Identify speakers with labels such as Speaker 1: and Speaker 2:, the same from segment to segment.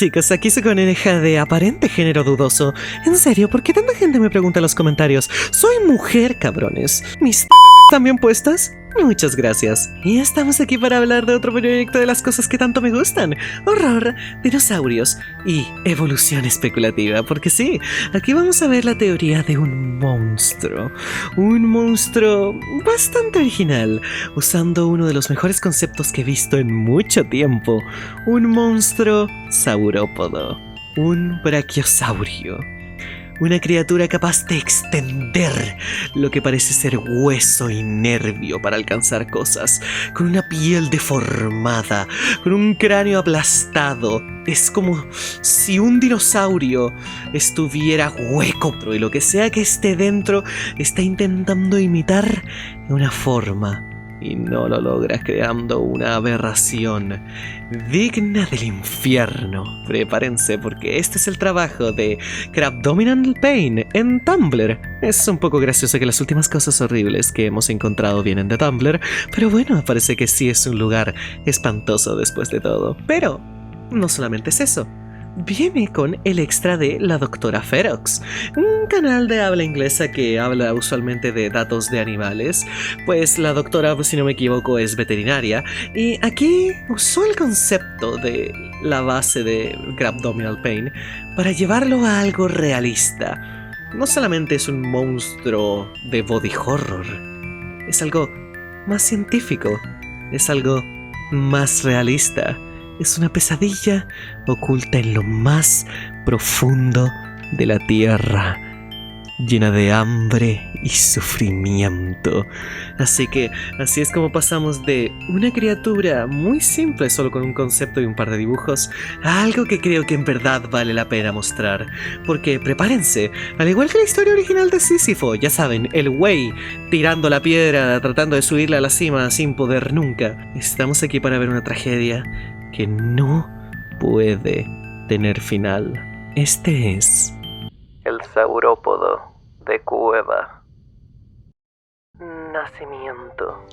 Speaker 1: chicos, aquí su coneja de aparente género dudoso. En serio, ¿por qué tanta gente me pregunta en los comentarios? Soy mujer, cabrones. ¿Mis están bien puestas? Muchas gracias. Y estamos aquí para hablar de otro proyecto de las cosas que tanto me gustan. Horror, dinosaurios y evolución especulativa. Porque sí, aquí vamos a ver la teoría de un monstruo. Un monstruo bastante original, usando uno de los mejores conceptos que he visto en mucho tiempo. Un monstruo saurópodo. Un brachiosaurio. Una criatura capaz de extender lo que parece ser hueso y nervio para alcanzar cosas, con una piel deformada, con un cráneo aplastado. Es como si un dinosaurio estuviera hueco y lo que sea que esté dentro está intentando imitar una forma. Y no lo logra, creando una aberración digna del infierno. Prepárense porque este es el trabajo de Crabdominal Pain en Tumblr. Es un poco gracioso que las últimas cosas horribles que hemos encontrado vienen de Tumblr, pero bueno, parece que sí es un lugar espantoso después de todo. Pero no solamente es eso. Viene con el extra de la Doctora Ferox, un canal de habla inglesa que habla usualmente de datos de animales, pues la doctora, si no me equivoco, es veterinaria, y aquí usó el concepto de la base de Crabdominal Pain para llevarlo a algo realista. No solamente es un monstruo de body horror, es algo más científico, es algo más realista. Es una pesadilla oculta en lo más profundo de la tierra, llena de hambre y sufrimiento. Así es como pasamos de una criatura muy simple, solo con un concepto y un par de dibujos, a algo que creo que en verdad vale la pena mostrar. Porque prepárense, al igual que la historia original de Sísifo, ya saben, el güey tirando la piedra, tratando de subirla a la cima sin poder nunca. Estamos aquí para ver una tragedia que no puede tener final. Este es el saurópodo de Cueva. Nacimiento.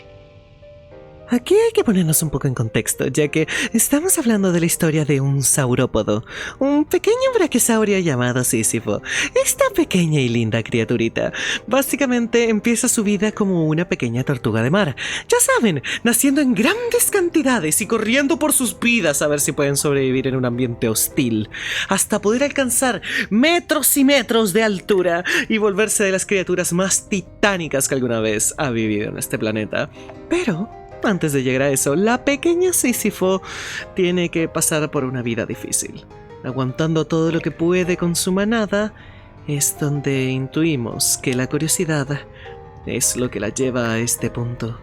Speaker 1: Aquí hay que ponernos un poco en contexto, ya que estamos hablando de la historia de un saurópodo, un pequeño brachiosaurio llamado Sísifo. Esta pequeña y linda criaturita básicamente empieza su vida como una pequeña tortuga de mar. Ya saben, naciendo en grandes cantidades y corriendo por sus vidas a ver si pueden sobrevivir en un ambiente hostil, hasta poder alcanzar metros y metros de altura y volverse de las criaturas más titánicas que alguna vez ha vivido en este planeta. Pero antes de llegar a eso, la pequeña Sísifo tiene que pasar por una vida difícil. Aguantando todo lo que puede con su manada, es donde intuimos que la curiosidad es lo que la lleva a este punto.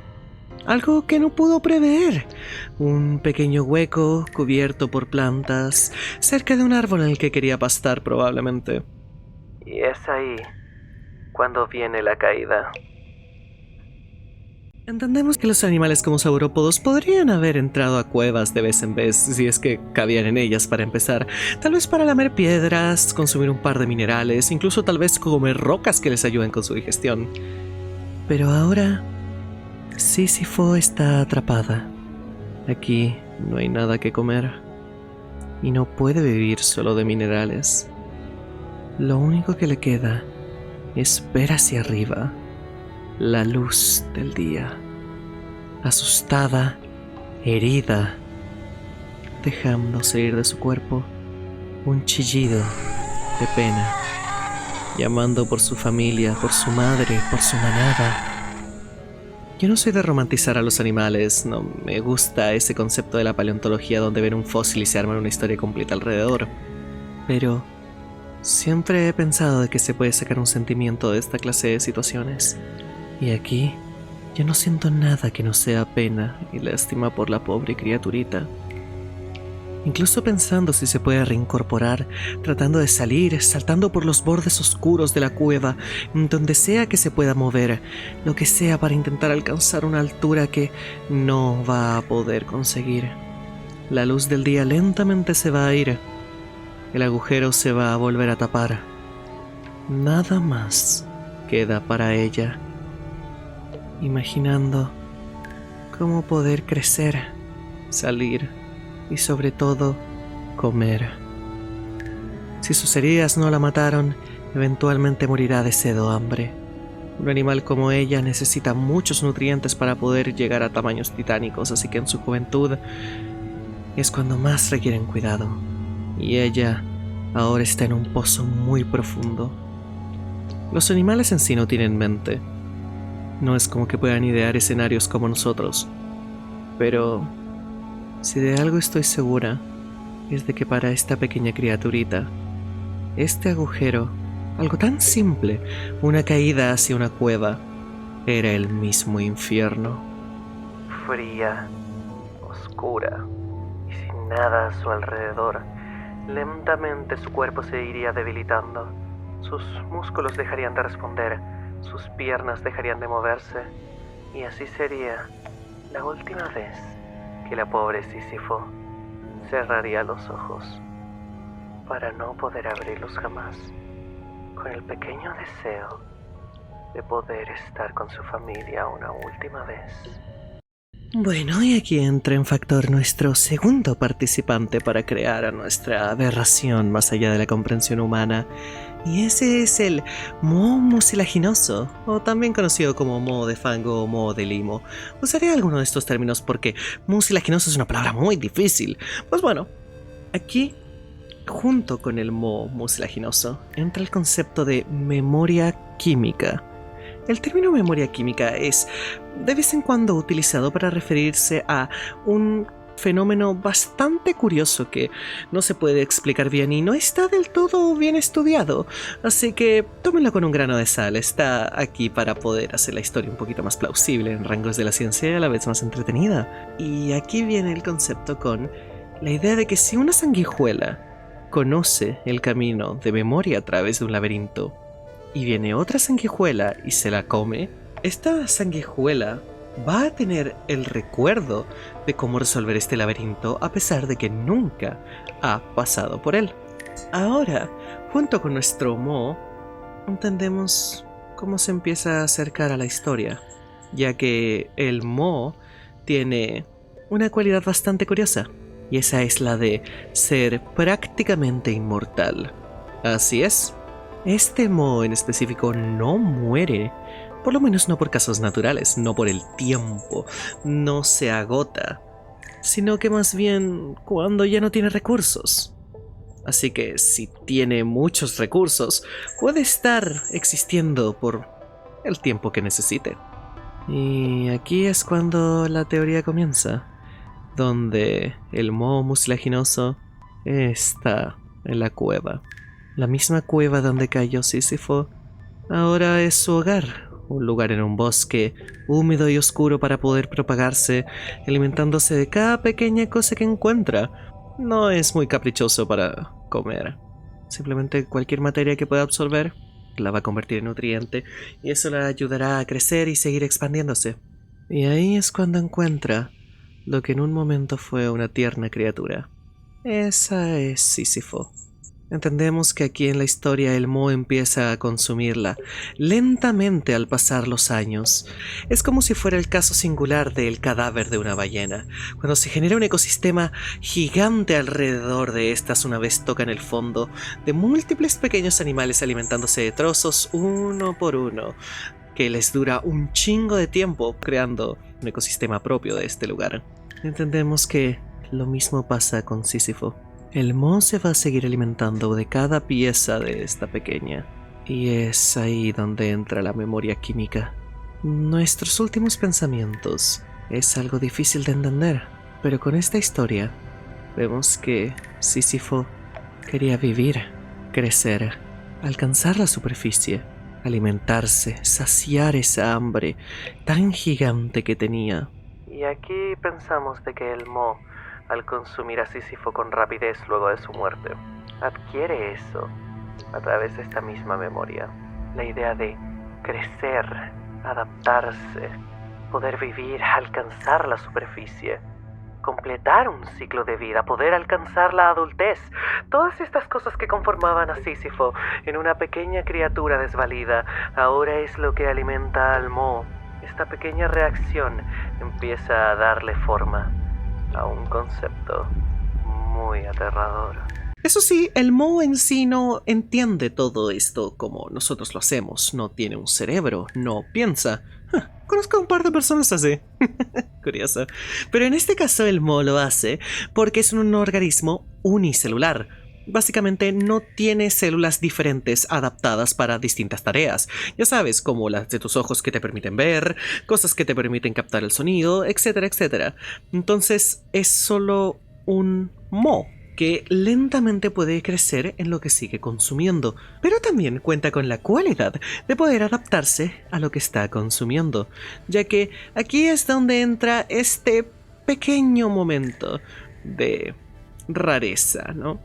Speaker 1: Algo que no pudo prever. Un pequeño hueco cubierto por plantas, cerca de un árbol en el que quería pastar probablemente. Y es ahí cuando viene la caída. Entendemos que los animales como saurópodos podrían haber entrado a cuevas de vez en vez, si es que cabían en ellas para empezar. Tal vez para lamer piedras, consumir un par de minerales, incluso tal vez comer rocas que les ayuden con su digestión. Pero ahora, Sísifo está atrapada. Aquí no hay nada que comer. Y no puede vivir solo de minerales. Lo único que le queda es ver hacia arriba la luz del día. Asustada, herida, dejándose ir de su cuerpo un chillido de pena, llamando por su familia, por su madre, por su manada. Yo no soy de romantizar a los animales, no me gusta ese concepto de la paleontología donde ven un fósil y se arman una historia completa alrededor, pero siempre he pensado de que se puede sacar un sentimiento de esta clase de situaciones. Y aquí, yo no siento nada que no sea pena y lástima por la pobre criaturita. Incluso pensando si se puede reincorporar, tratando de salir, saltando por los bordes oscuros de la cueva, donde sea que se pueda mover, lo que sea para intentar alcanzar una altura que no va a poder conseguir. La luz del día lentamente se va a ir. El agujero se va a volver a tapar. Nada más queda para ella. Imaginando cómo poder crecer, salir y sobre todo comer. Si sus heridas no la mataron, eventualmente morirá de sed o hambre. Un animal como ella necesita muchos nutrientes para poder llegar a tamaños titánicos, así que en su juventud es cuando más requieren cuidado. Y ella ahora está en un pozo muy profundo. Los animales en sí no tienen mente. No es como que puedan idear escenarios como nosotros. Pero si de algo estoy segura, es de que para esta pequeña criaturita, este agujero, algo tan simple, una caída hacia una cueva, era el mismo infierno. Fría, oscura y sin nada a su alrededor, lentamente su cuerpo se iría debilitando. Sus músculos dejarían de responder, sus piernas dejarían de moverse, y así sería la última vez que la pobre Sísifo cerraría los ojos para no poder abrirlos jamás, con el pequeño deseo de poder estar con su familia una última vez. Bueno, y aquí entra en factor nuestro segundo participante para crear a nuestra aberración más allá de la comprensión humana, y ese es el moho mucilaginoso, o también conocido como moho de fango o moho de limo. Usaré alguno de estos términos porque mucilaginoso es una palabra muy difícil. Pues bueno, aquí, junto con el moho mucilaginoso, entra el concepto de memoria química. El término memoria química es de vez en cuando utilizado para referirse a un fenómeno bastante curioso que no se puede explicar bien y no está del todo bien estudiado, así que tómenlo con un grano de sal. Está aquí para poder hacer la historia un poquito más plausible en rangos de la ciencia y a la vez más entretenida. Y aquí viene el concepto con la idea de que si una sanguijuela conoce el camino de memoria a través de un laberinto y viene otra sanguijuela y se la come, esta sanguijuela va a tener el recuerdo de cómo resolver este laberinto a pesar de que nunca ha pasado por él. Ahora, junto con nuestro moho, entendemos cómo se empieza a acercar a la historia, ya que el moho tiene una cualidad bastante curiosa, y esa es la de ser prácticamente inmortal. Así es, este moho en específico no muere. Por lo menos no por casos naturales, no por el tiempo, no se agota, sino que más bien cuando ya no tiene recursos. Así que si tiene muchos recursos, puede estar existiendo por el tiempo que necesite. Y aquí es cuando la teoría comienza, donde el moho mucilaginoso está en la cueva. La misma cueva donde cayó Sísifo ahora es su hogar. Un lugar en un bosque húmedo y oscuro para poder propagarse, alimentándose de cada pequeña cosa que encuentra. No es muy caprichoso para comer. Simplemente cualquier materia que pueda absorber la va a convertir en nutriente y eso la ayudará a crecer y seguir expandiéndose. Y ahí es cuando encuentra lo que en un momento fue una tierna criatura. Esa es Sísifo. Entendemos que aquí en la historia el moho empieza a consumirla lentamente al pasar los años. Es como si fuera el caso singular del cadáver de una ballena, cuando se genera un ecosistema gigante alrededor de estas una vez tocan el fondo, de múltiples pequeños animales alimentándose de trozos uno por uno, que les dura un chingo de tiempo creando un ecosistema propio de este lugar. Entendemos que lo mismo pasa con Sísifo. El moho se va a seguir alimentando de cada pieza de esta pequeña, y es ahí donde entra la memoria química. Nuestros últimos pensamientos es algo difícil de entender, pero con esta historia vemos que Sísifo quería vivir, crecer, alcanzar la superficie, alimentarse, saciar esa hambre tan gigante que tenía. Y aquí pensamos de que el moho, al consumir a Sísifo con rapidez luego de su muerte, adquiere eso a través de esta misma memoria. La idea de crecer, adaptarse, poder vivir, alcanzar la superficie, completar un ciclo de vida, poder alcanzar la adultez. Todas estas cosas que conformaban a Sísifo en una pequeña criatura desvalida, ahora es lo que alimenta al moho. Esta pequeña reacción empieza a darle forma a un concepto muy aterrador. Eso sí, el Mo en sí no entiende todo esto como nosotros lo hacemos. No tiene un cerebro, no piensa. Conozco a un par de personas así. Curioso. Pero en este caso el Mo lo hace porque es un organismo unicelular. Básicamente no tiene células diferentes adaptadas para distintas tareas. Ya sabes, como las de tus ojos que te permiten ver, cosas que te permiten captar el sonido, etcétera, etcétera. Entonces es solo un Mo que lentamente puede crecer en lo que sigue consumiendo, pero también cuenta con la cualidad de poder adaptarse a lo que está consumiendo, ya que aquí es donde entra este pequeño momento de rareza, ¿no?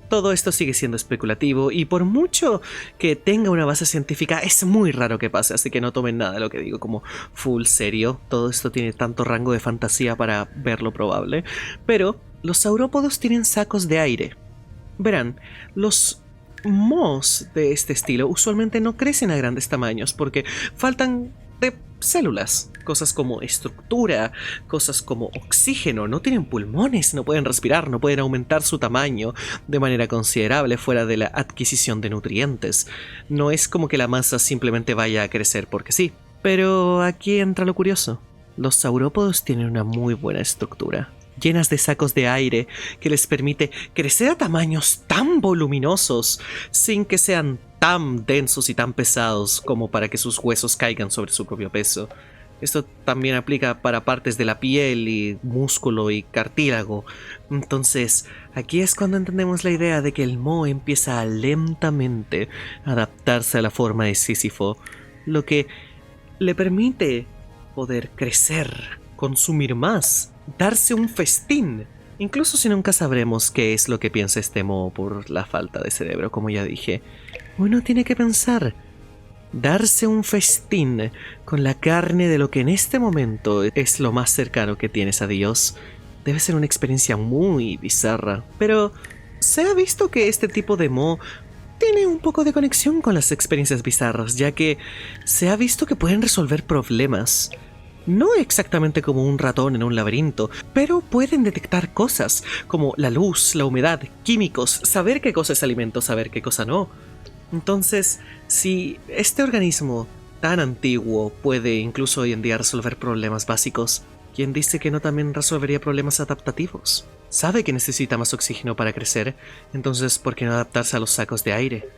Speaker 1: Todo esto sigue siendo especulativo y por mucho que tenga una base científica es muy raro que pase, así que no tomen nada de lo que digo como full serio. Todo esto tiene tanto rango de fantasía para verlo probable, pero los saurópodos tienen sacos de aire. Verán, los mohos de este estilo usualmente no crecen a grandes tamaños porque faltan de células, cosas como estructura, cosas como oxígeno, no tienen pulmones, no pueden respirar, no pueden aumentar su tamaño de manera considerable fuera de la adquisición de nutrientes. No es como que la masa simplemente vaya a crecer porque sí. Pero aquí entra lo curioso. Los saurópodos tienen una muy buena estructura, llenas de sacos de aire que les permite crecer a tamaños tan voluminosos sin que sean tan densos y tan pesados como para que sus huesos caigan sobre su propio peso. Esto también aplica para partes de la piel y músculo y cartílago. Entonces, aquí es cuando entendemos la idea de que el Mo empieza a lentamente adaptarse a la forma de Sísifo, lo que le permite poder crecer, consumir más, darse un festín. Incluso si nunca sabremos qué es lo que piensa este Mo por la falta de cerebro, como ya dije, uno tiene que pensar, darse un festín con la carne de lo que en este momento es lo más cercano que tienes a Dios, debe ser una experiencia muy bizarra. Pero se ha visto que este tipo de Mo tiene un poco de conexión con las experiencias bizarras, ya que se ha visto que pueden resolver problemas. No exactamente como un ratón en un laberinto, pero pueden detectar cosas como la luz, la humedad, químicos, saber qué cosa es alimento, saber qué cosa no. Entonces, si este organismo tan antiguo puede incluso hoy en día resolver problemas básicos, ¿quién dice que no también resolvería problemas adaptativos? Sabe que necesita más oxígeno para crecer, entonces ¿por qué no adaptarse a los sacos de aire?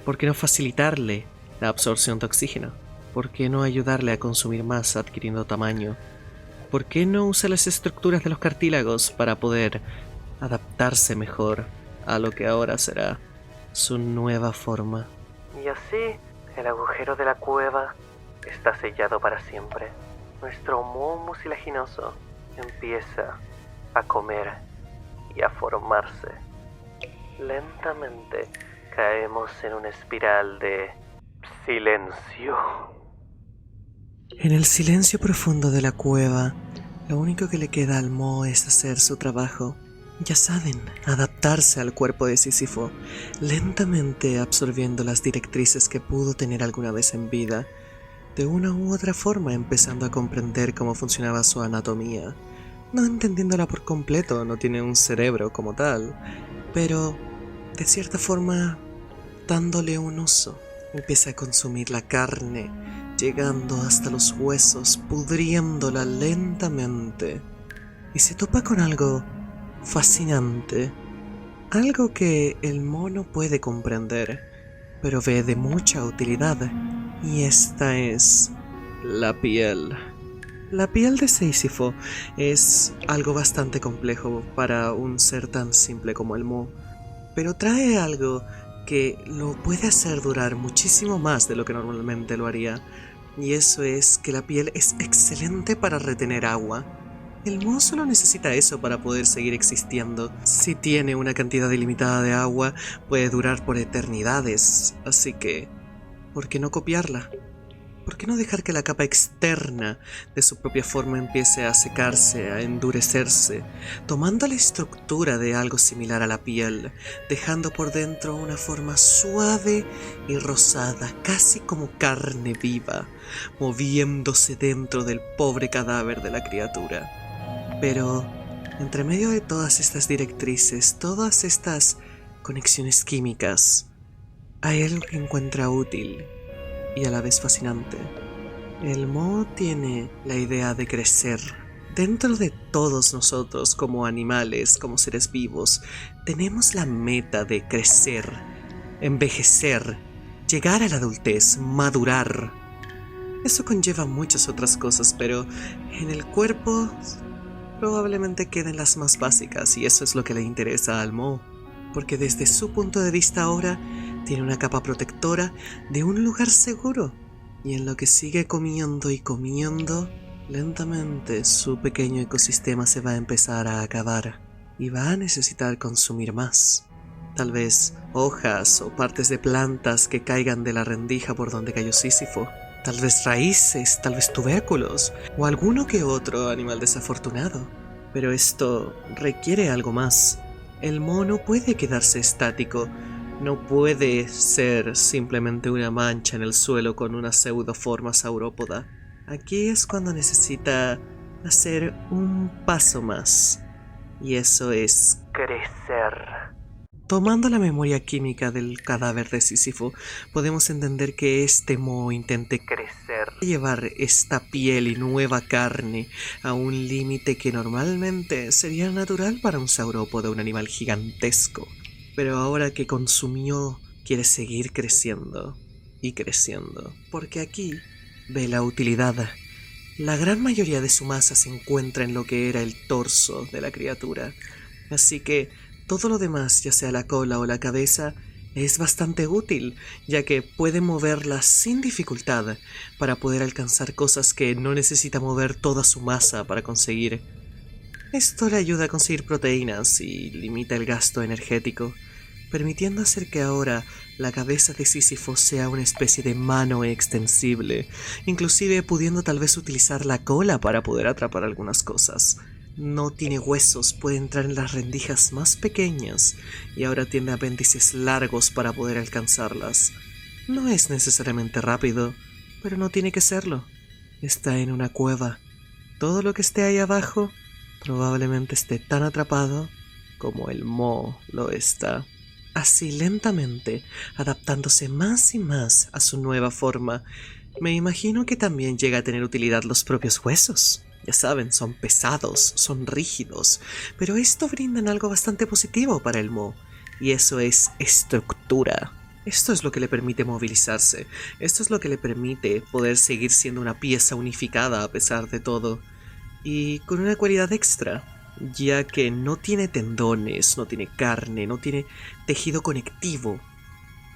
Speaker 1: ¿Por qué no facilitarle la absorción de oxígeno? ¿Por qué no ayudarle a consumir más adquiriendo tamaño? ¿Por qué no usar las estructuras de los cartílagos para poder adaptarse mejor a lo que ahora será su nueva forma? Y así, el agujero de la cueva está sellado para siempre. Nuestro Mo mucilaginoso empieza a comer y a formarse. Lentamente caemos en una espiral de silencio. En el silencio profundo de la cueva, lo único que le queda al Mo es hacer su trabajo. Ya saben, adaptarse al cuerpo de Sísifo, lentamente absorbiendo las directrices que pudo tener alguna vez en vida, de una u otra forma empezando a comprender cómo funcionaba su anatomía. No entendiéndola por completo, no tiene un cerebro como tal, pero de cierta forma dándole un uso. Empieza a consumir la carne, llegando hasta los huesos, pudriéndola lentamente. Y se topa con algo fascinante, algo que el Mo no puede comprender, pero ve de mucha utilidad, y esta es la piel. La piel de Sísifo es algo bastante complejo para un ser tan simple como el Mo, pero trae algo que lo puede hacer durar muchísimo más de lo que normalmente lo haría, y eso es que la piel es excelente para retener agua. El Mo solo necesita eso para poder seguir existiendo. Si tiene una cantidad ilimitada de agua, puede durar por eternidades, así que ¿por qué no copiarla? ¿Por qué no dejar que la capa externa de su propia forma empiece a secarse, a endurecerse, tomando la estructura de algo similar a la piel, dejando por dentro una forma suave y rosada, casi como carne viva, moviéndose dentro del pobre cadáver de la criatura? Pero, entre medio de todas estas directrices, todas estas conexiones químicas. Hay algo que encuentra útil y a la vez fascinante. El Mo tiene la idea de crecer. Dentro de todos nosotros, como animales, como seres vivos, tenemos la meta de crecer, envejecer, llegar a la adultez, madurar. Eso conlleva muchas otras cosas, pero en el cuerpo probablemente queden las más básicas, y eso es lo que le interesa al Mo, porque desde su punto de vista ahora tiene una capa protectora de un lugar seguro, y en lo que sigue comiendo y comiendo, lentamente su pequeño ecosistema se va a empezar a acabar y va a necesitar consumir más. Tal vez hojas o partes de plantas que caigan de la rendija por donde cayó Sísifo. Tal vez raíces, tal vez tubérculos o alguno que otro animal desafortunado. Pero esto requiere algo más. El Mo no puede quedarse estático. No puede ser simplemente una mancha en el suelo con una pseudoforma saurópoda. Aquí es cuando necesita hacer un paso más. Y eso es crecer. Tomando la memoria química del cadáver de Sísifo, podemos entender que este Mo intente crecer, llevar esta piel y nueva carne a un límite que normalmente sería natural para un saurópodo, un animal gigantesco. Pero ahora que consumió, quiere seguir creciendo y creciendo, porque aquí ve la utilidad. La gran mayoría de su masa se encuentra en lo que era el torso de la criatura, así que todo lo demás, ya sea la cola o la cabeza, es bastante útil, ya que puede moverla sin dificultad para poder alcanzar cosas que no necesita mover toda su masa para conseguir. Esto le ayuda a conseguir proteínas y limita el gasto energético, permitiendo hacer que ahora la cabeza de Sísifo sea una especie de mano extensible, inclusive pudiendo tal vez utilizar la cola para poder atrapar algunas cosas. No tiene huesos, puede entrar en las rendijas más pequeñas y ahora tiene apéndices largos para poder alcanzarlas. No es necesariamente rápido, pero no tiene que serlo. Está en una cueva. Todo lo que esté ahí abajo probablemente esté tan atrapado como el Mo lo está. Así lentamente, adaptándose más y más a su nueva forma, me imagino que también llega a tener utilidad los propios huesos. Ya saben, son pesados, son rígidos, pero esto brinda algo bastante positivo para el Mo, y eso es estructura. Esto es lo que le permite movilizarse, esto es lo que le permite poder seguir siendo una pieza unificada a pesar de todo, y con una cualidad extra, ya que no tiene tendones, no tiene carne, no tiene tejido conectivo.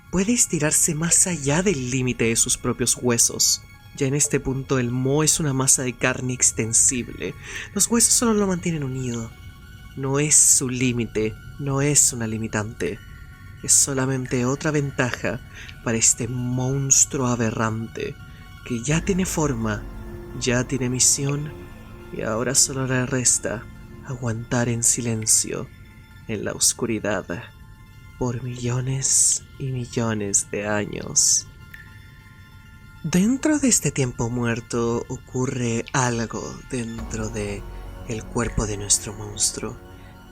Speaker 1: Puede estirarse más allá del límite de sus propios huesos. Ya en este punto el Mo es una masa de carne extensible. Los huesos solo lo mantienen unido. No es su límite, no es una limitante. Es solamente otra ventaja para este monstruo aberrante que ya tiene forma, ya tiene misión y ahora solo le resta aguantar en silencio en la oscuridad por millones y millones de años. Dentro de este tiempo muerto ocurre algo dentro de el cuerpo de nuestro monstruo,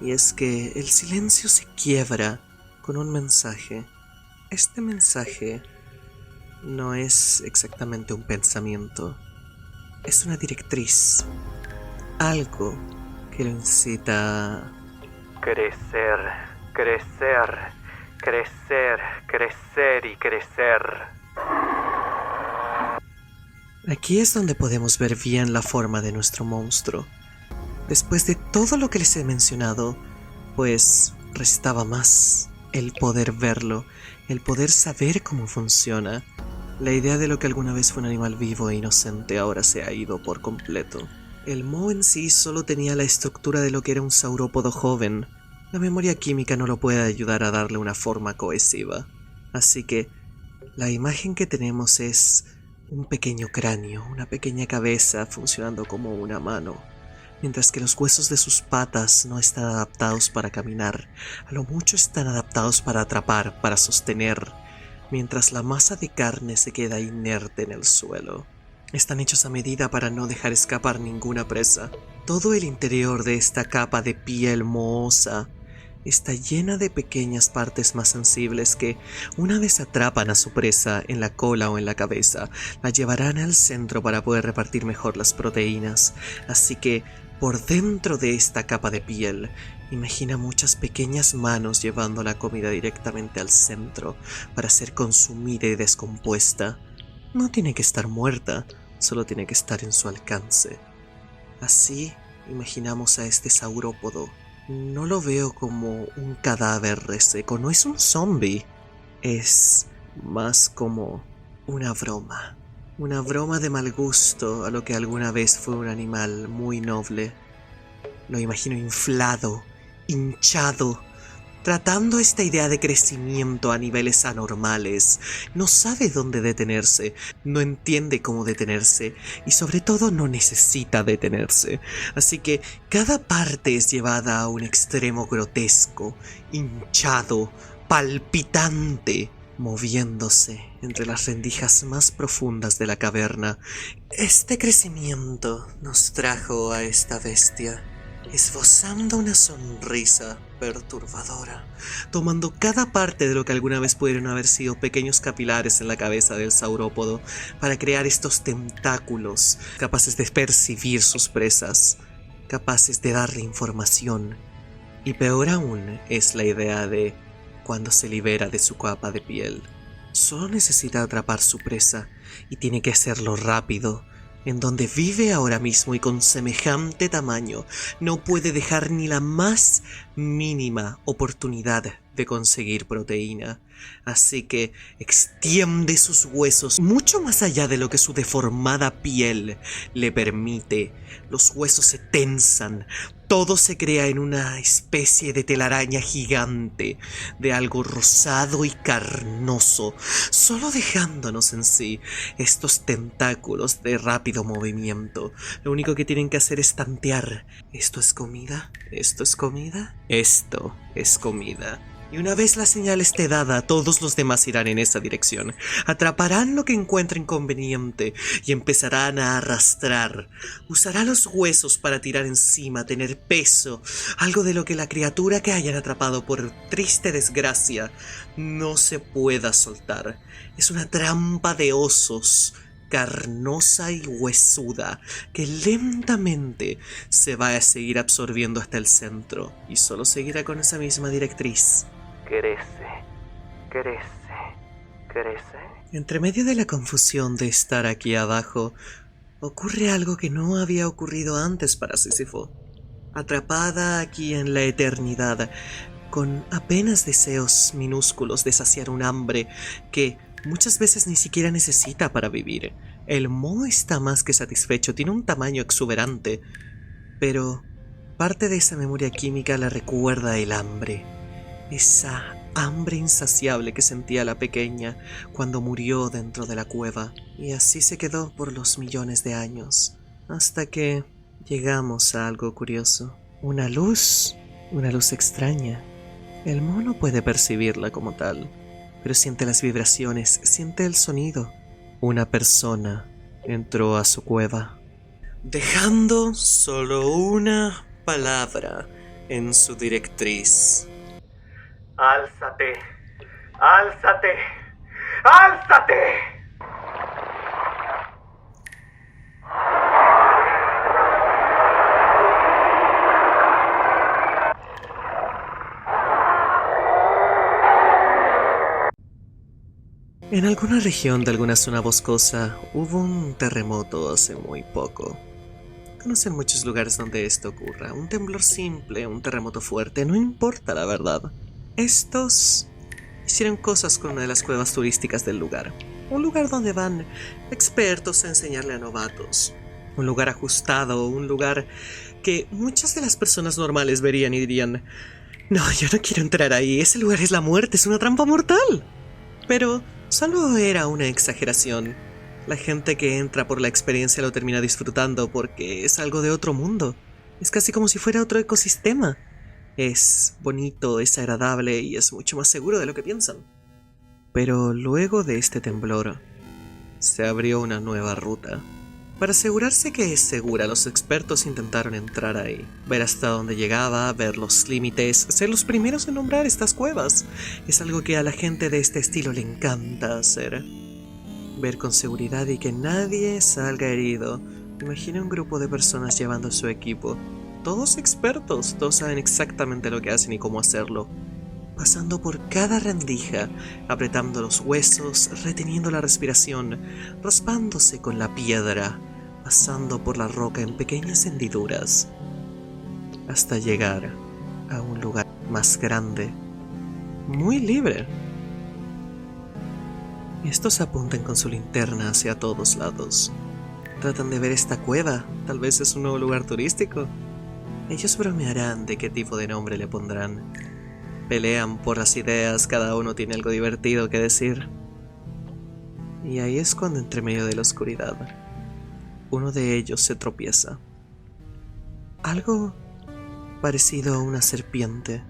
Speaker 1: y es que el silencio se quiebra con un mensaje. Este mensaje no es exactamente un pensamiento, es una directriz, algo que lo incita a crecer, crecer, crecer, crecer y crecer. Aquí es donde podemos ver bien la forma de nuestro monstruo. Después de todo lo que les he mencionado, pues restaba más el poder verlo, el poder saber cómo funciona. La idea de lo que alguna vez fue un animal vivo e inocente ahora se ha ido por completo. El Mo en sí solo tenía la estructura de lo que era un saurópodo joven. La memoria química no lo puede ayudar a darle una forma cohesiva. Así que la imagen que tenemos es un pequeño cráneo, una pequeña cabeza funcionando como una mano, mientras que los huesos de sus patas no están adaptados para caminar, a lo mucho están adaptados para atrapar, para sostener, mientras la masa de carne se queda inerte en el suelo. Están hechos a medida para no dejar escapar ninguna presa. Todo el interior de esta capa de piel mohosa está llena de pequeñas partes más sensibles que, una vez atrapan a su presa en la cola o en la cabeza, la llevarán al centro para poder repartir mejor las proteínas. Así que, por dentro de esta capa de piel, imagina muchas pequeñas manos llevando la comida directamente al centro para ser consumida y descompuesta. No tiene que estar muerta, solo tiene que estar en su alcance. Así imaginamos a este saurópodo. No lo veo como un cadáver reseco, no es un zombie. Es más como una broma. Una broma de mal gusto a lo que alguna vez fue un animal muy noble. Lo imagino inflado, hinchado, tratando esta idea de crecimiento a niveles anormales. No sabe dónde detenerse, no entiende cómo detenerse y sobre todo no necesita detenerse. Así que cada parte es llevada a un extremo grotesco, hinchado, palpitante, moviéndose entre las rendijas más profundas de la caverna. Este crecimiento nos trajo a esta bestia, esbozando una sonrisa perturbadora, tomando cada parte de lo que alguna vez pudieron haber sido pequeños capilares en la cabeza del saurópodo para crear estos tentáculos capaces de percibir sus presas, capaces de darle información. Y peor aún es la idea de cuando se libera de su capa de piel. Solo necesita atrapar su presa y tiene que hacerlo rápido. En donde vive ahora mismo y con semejante tamaño, no puede dejar ni la más mínima oportunidad de conseguir proteína. Así que extiende sus huesos mucho más allá de lo que su deformada piel le permite. Los huesos se tensan. Todo se crea en una especie de telaraña gigante, de algo rosado y carnoso, solo dejándonos en sí estos tentáculos de rápido movimiento. Lo único que tienen que hacer es tantear. ¿Esto es comida? ¿Esto es comida? Esto es comida. Y una vez la señal esté dada, todos los demás irán en esa dirección. Atraparán lo que encuentren conveniente y empezarán a arrastrar. Usará los huesos para tirar encima, tener peso, algo de lo que la criatura que hayan atrapado por triste desgracia no se pueda soltar. Es una trampa de osos, carnosa y huesuda, que lentamente se va a seguir absorbiendo hasta el centro y solo seguirá con esa misma directriz. Crece, crece, crece. Entre medio de la confusión de estar aquí abajo, ocurre algo que no había ocurrido antes para Sísifo. Atrapada aquí en la eternidad, con apenas deseos minúsculos de saciar un hambre que muchas veces ni siquiera necesita para vivir. El moho está más que satisfecho, tiene un tamaño exuberante, pero parte de esa memoria química le recuerda el hambre. Esa hambre insaciable que sentía la pequeña cuando murió dentro de la cueva. Y así se quedó por los millones de años, hasta que llegamos a algo curioso. Una luz extraña. El moho no puede percibirla como tal, pero siente las vibraciones, siente el sonido. Una persona entró a su cueva, dejando solo una palabra en su directriz. ¡Álzate! ¡Álzate! ¡Álzate! En alguna región de alguna zona boscosa hubo un terremoto hace muy poco. Conocen muchos lugares donde esto ocurra. Un temblor simple, un terremoto fuerte, no importa la verdad. Estos hicieron cosas con una de las cuevas turísticas del lugar. Un lugar donde van expertos a enseñarle a novatos. Un lugar ajustado, un lugar que muchas de las personas normales verían y dirían: no, yo no quiero entrar ahí, ese lugar es la muerte, es una trampa mortal. Pero solo era una exageración. La gente que entra por la experiencia lo termina disfrutando porque es algo de otro mundo. Es casi como si fuera otro ecosistema. Es bonito, es agradable y es mucho más seguro de lo que piensan. Pero luego de este temblor, se abrió una nueva ruta. Para asegurarse que es segura, los expertos intentaron entrar ahí, ver hasta dónde llegaba, ver los límites, ser los primeros en nombrar estas cuevas. Es algo que a la gente de este estilo le encanta hacer. Ver con seguridad y que nadie salga herido. Imagina un grupo de personas llevando su equipo. Todos expertos, todos saben exactamente lo que hacen y cómo hacerlo. Pasando por cada rendija, apretando los huesos, reteniendo la respiración, raspándose con la piedra, pasando por la roca en pequeñas hendiduras, hasta llegar a un lugar más grande, muy libre. Estos apuntan con su linterna hacia todos lados. Tratan de ver esta cueva, tal vez es un nuevo lugar turístico. Ellos bromearán de qué tipo de nombre le pondrán. Pelean por las ideas, cada uno tiene algo divertido que decir. Y ahí es cuando, entre medio de la oscuridad, uno de ellos se tropieza. Algo parecido a una serpiente.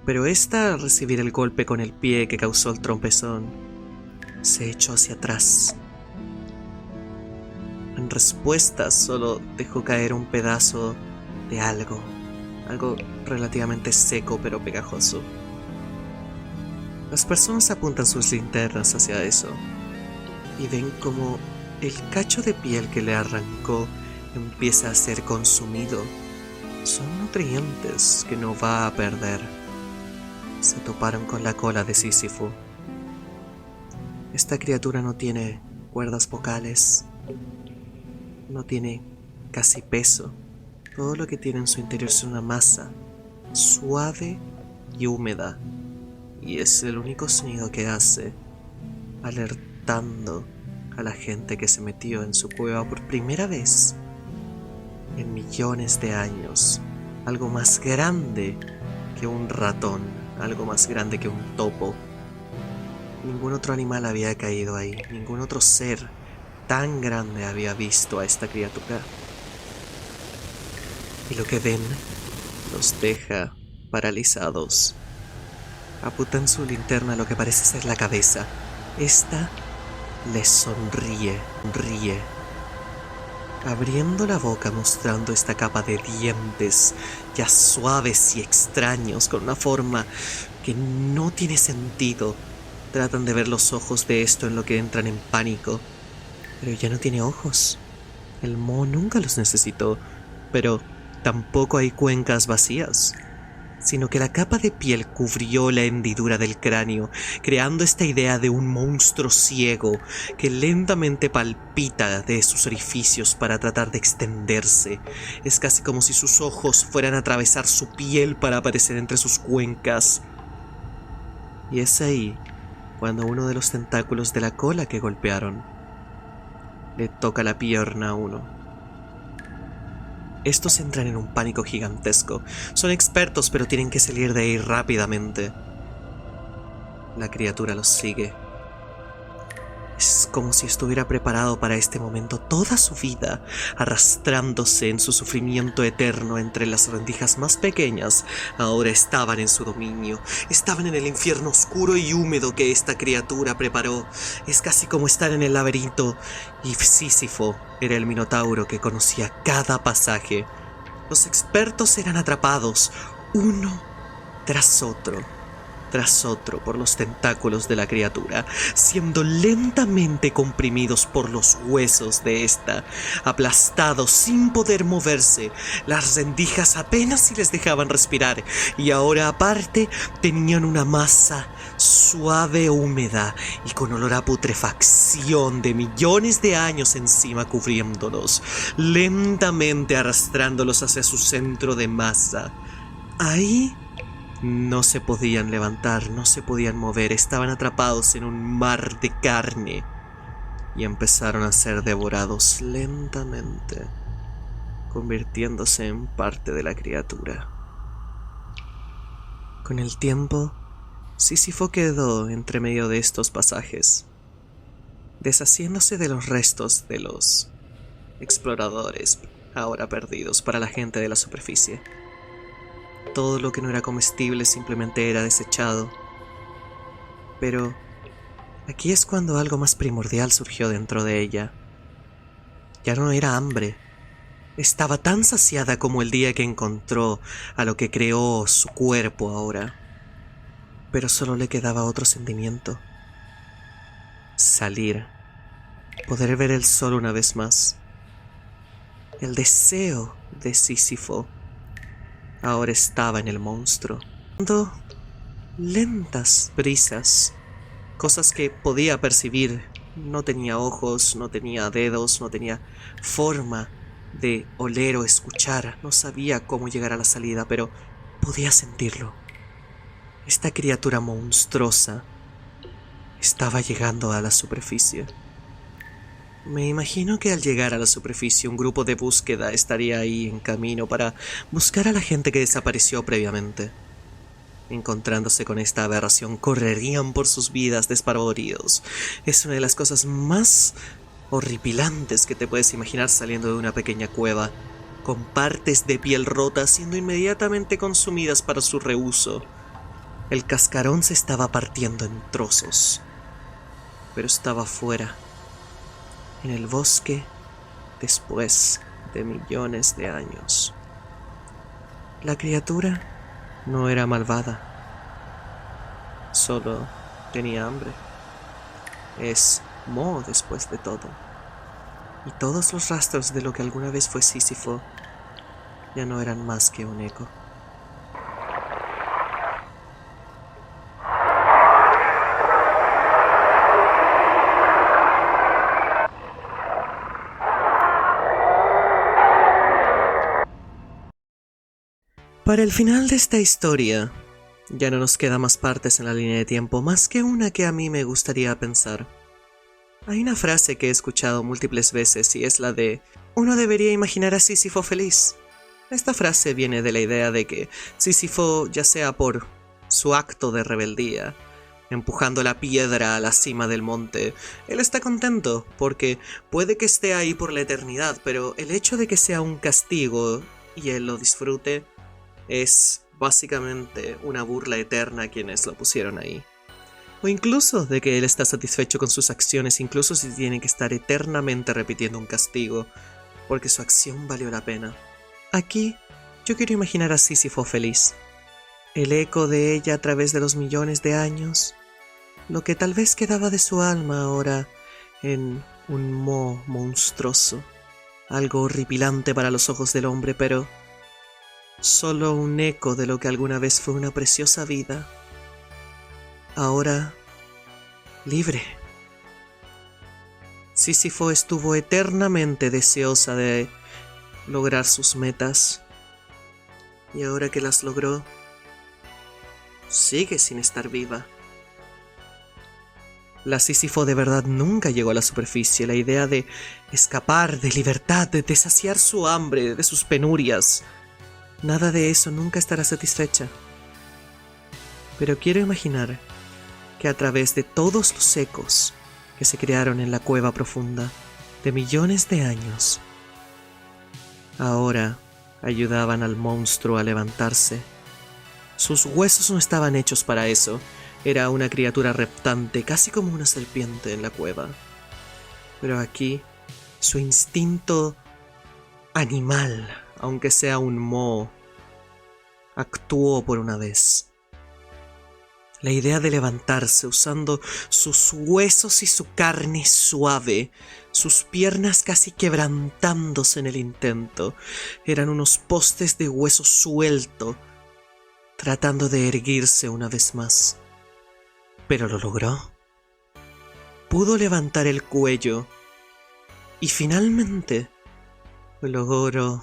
Speaker 1: Pero esta, al recibir el golpe con el pie que causó el trompezón, se echó hacia atrás. En respuesta, solo dejó caer un pedazo de algo relativamente seco pero pegajoso. Las personas apuntan sus linternas hacia eso y ven como el cacho de piel que le arrancó empieza a ser consumido. Son nutrientes que no va a perder. Se toparon con la cola de Sísifo. Esta criatura no tiene cuerdas vocales, no tiene casi peso. Todo lo que tiene en su interior es una masa suave y húmeda, y es el único sonido que hace, alertando a la gente que se metió en su cueva por primera vez en millones de años. Algo más grande que un ratón, algo más grande que un topo. Ningún otro animal había caído ahí, ningún otro ser tan grande había visto a esta criatura. Y lo que ven los deja paralizados. Apuntan su linterna a lo que parece ser la cabeza. Esta les sonríe, abriendo la boca mostrando esta capa de dientes ya suaves y extraños con una forma que no tiene sentido. Tratan de ver los ojos de esto en lo que entran en pánico, pero ya no tiene ojos. El moho nunca los necesitó, pero tampoco hay cuencas vacías, sino que la capa de piel cubrió la hendidura del cráneo, creando esta idea de un monstruo ciego que lentamente palpita de sus orificios para tratar de extenderse. Es casi como si sus ojos fueran a atravesar su piel para aparecer entre sus cuencas. Y es ahí cuando uno de los tentáculos de la cola que golpearon le toca la pierna a uno. Estos entran en un pánico gigantesco. Son expertos, pero tienen que salir de ahí rápidamente. La criatura los sigue. Es como si estuviera preparado para este momento toda su vida, arrastrándose en su sufrimiento eterno entre las rendijas más pequeñas. Ahora estaban en su dominio, estaban en el infierno oscuro y húmedo que esta criatura preparó. Es casi como estar en el laberinto, y Sísifo era el minotauro que conocía cada pasaje. Los expertos eran atrapados, uno tras otro por los tentáculos de la criatura, siendo lentamente comprimidos por los huesos de esta, aplastados sin poder moverse. Las rendijas apenas si les dejaban respirar, y ahora aparte tenían una masa suave, húmeda y con olor a putrefacción de millones de años encima cubriéndolos, lentamente arrastrándolos hacia su centro de masa. Ahí no se podían levantar, no se podían mover, estaban atrapados en un mar de carne y empezaron a ser devorados lentamente, convirtiéndose en parte de la criatura. Con el tiempo, Sísifo quedó entre medio de estos pasajes, deshaciéndose de los restos de los exploradores, ahora perdidos para la gente de la superficie. Todo lo que no era comestible simplemente era desechado. Pero aquí es cuando algo más primordial surgió dentro de ella. Ya no era hambre. Estaba tan saciada como el día que encontró a lo que creó su cuerpo ahora. Pero solo le quedaba otro sentimiento. Salir. Poder ver el sol una vez más. El deseo de Sísifo ahora estaba en el monstruo. Dando lentas brisas. Cosas que podía percibir. No tenía ojos, no tenía dedos, no tenía forma de oler o escuchar. No sabía cómo llegar a la salida, pero podía sentirlo. Esta criatura monstruosa estaba llegando a la superficie. Me imagino que al llegar a la superficie un grupo de búsqueda estaría ahí en camino para buscar a la gente que desapareció previamente. Encontrándose con esta aberración, correrían por sus vidas despavoridos. Es una de las cosas más horripilantes que te puedes imaginar saliendo de una pequeña cueva, con partes de piel rota siendo inmediatamente consumidas para su reuso. El cascarón se estaba partiendo en trozos, pero estaba fuera, en el bosque, después de millones de años. La criatura no era malvada. Solo tenía hambre. Es Mo después de todo. Y todos los rastros de lo que alguna vez fue Sísifo ya no eran más que un eco. Para el final de esta historia, ya no nos quedan más partes en la línea de tiempo, más que una que a mí me gustaría pensar. Hay una frase que he escuchado múltiples veces y es la de: uno debería imaginar a Sísifo feliz. Esta frase viene de la idea de que Sísifo, ya sea por su acto de rebeldía, empujando la piedra a la cima del monte, él está contento porque puede que esté ahí por la eternidad, pero el hecho de que sea un castigo y él lo disfrute es básicamente una burla eterna a quienes lo pusieron ahí. O incluso de que él está satisfecho con sus acciones, incluso si tiene que estar eternamente repitiendo un castigo, porque su acción valió la pena. Aquí, yo quiero imaginar a Sísifo feliz. El eco de ella a través de los millones de años, lo que tal vez quedaba de su alma ahora en un mo monstruoso, algo horripilante para los ojos del hombre, pero solo un eco de lo que alguna vez fue una preciosa vida. Ahora, libre. Sísifo estuvo eternamente deseosa de lograr sus metas. Y ahora que las logró, sigue sin estar viva. La Sísifo de verdad nunca llegó a la superficie. La idea de escapar, de libertad, de saciar su hambre, de sus penurias, nada de eso nunca estará satisfecha. Pero quiero imaginar que a través de todos los ecos que se crearon en la cueva profunda de millones de años, ahora ayudaban al monstruo a levantarse. Sus huesos no estaban hechos para eso. Era una criatura reptante, casi como una serpiente en la cueva. Pero aquí, su instinto animal, aunque sea un moho, actuó por una vez. La idea de levantarse usando sus huesos y su carne suave, sus piernas casi quebrantándose en el intento, eran unos postes de hueso suelto, tratando de erguirse una vez más. Pero lo logró. Pudo levantar el cuello y finalmente logró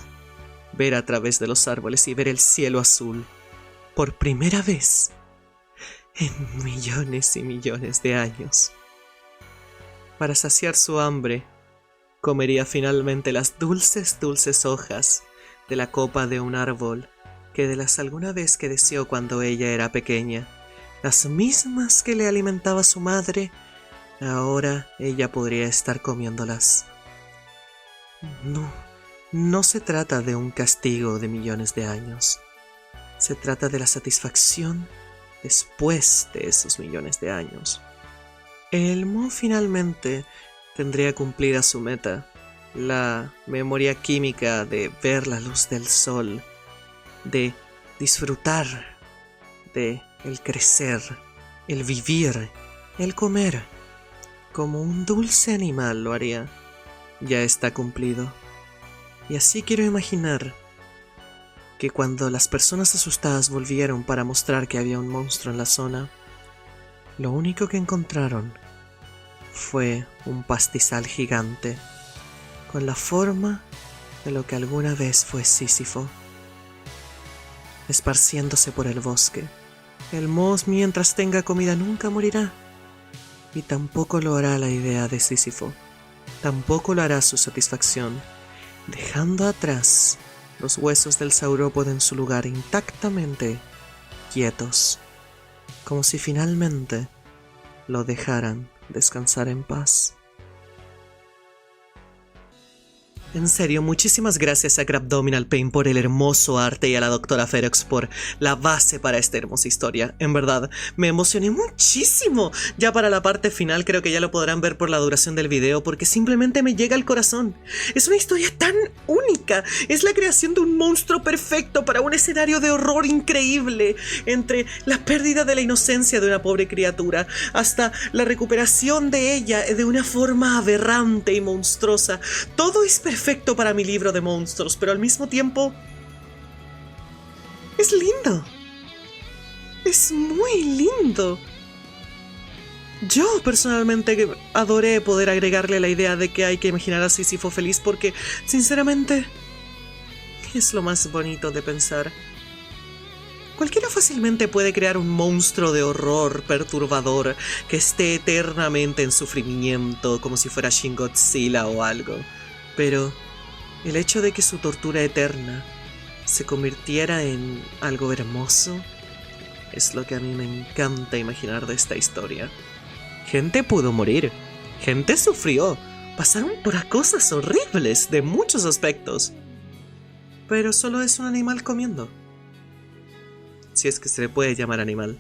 Speaker 1: ver a través de los árboles y ver el cielo azul por primera vez en millones y millones de años. Para saciar su hambre, comería finalmente las dulces, dulces hojas de la copa de un árbol que de las alguna vez que deseó cuando ella era pequeña, las mismas que le alimentaba su madre. Ahora ella podría estar comiéndolas. No se trata de un castigo de millones de años. Se trata de la satisfacción después de esos millones de años. El Mo finalmente tendría cumplida su meta, la memoria química de ver la luz del sol, de disfrutar, de el crecer, el vivir, el comer, como un dulce animal lo haría, ya está cumplido. Y así quiero imaginar que cuando las personas asustadas volvieron para mostrar que había un monstruo en la zona, lo único que encontraron fue un pastizal gigante, con la forma de lo que alguna vez fue Sísifo, esparciéndose por el bosque. El Moss, mientras tenga comida, nunca morirá, y tampoco lo hará la idea de Sísifo, tampoco lo hará su satisfacción, dejando atrás los huesos del saurópodo en su lugar intactamente quietos, como si finalmente lo dejaran descansar en paz. En serio, muchísimas gracias a Grabdominal Pain por el hermoso arte y a la doctora Ferox por la base para esta hermosa historia. En verdad, me emocioné muchísimo. Ya para la parte final creo que ya lo podrán ver por la duración del video porque simplemente me llega al corazón. Es una historia tan única. Es la creación de un monstruo perfecto para un escenario de horror increíble. Entre la pérdida de la inocencia de una pobre criatura hasta la recuperación de ella de una forma aberrante y monstruosa. Todo es perfecto para mi libro de monstruos, pero al mismo tiempo es lindo. Es muy lindo. Yo personalmente adoré poder agregarle la idea de que hay que imaginar a Sísifo feliz porque, sinceramente, es lo más bonito de pensar. Cualquiera fácilmente puede crear un monstruo de horror perturbador que esté eternamente en sufrimiento, como si fuera Shin Godzilla o algo. Pero el hecho de que su tortura eterna se convirtiera en algo hermoso es lo que a mí me encanta imaginar de esta historia. Gente pudo morir, gente sufrió, pasaron por cosas horribles de muchos aspectos. Pero solo es un animal comiendo. Si es que se le puede llamar animal.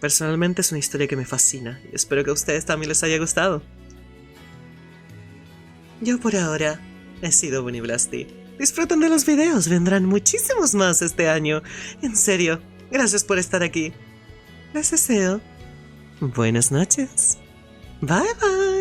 Speaker 1: Personalmente es una historia que me fascina y espero que a ustedes también les haya gustado. Yo por ahora he sido Bunny Blasty. Disfruten de los videos, vendrán muchísimos más este año. En serio, gracias por estar aquí. Les deseo buenas noches. Bye bye.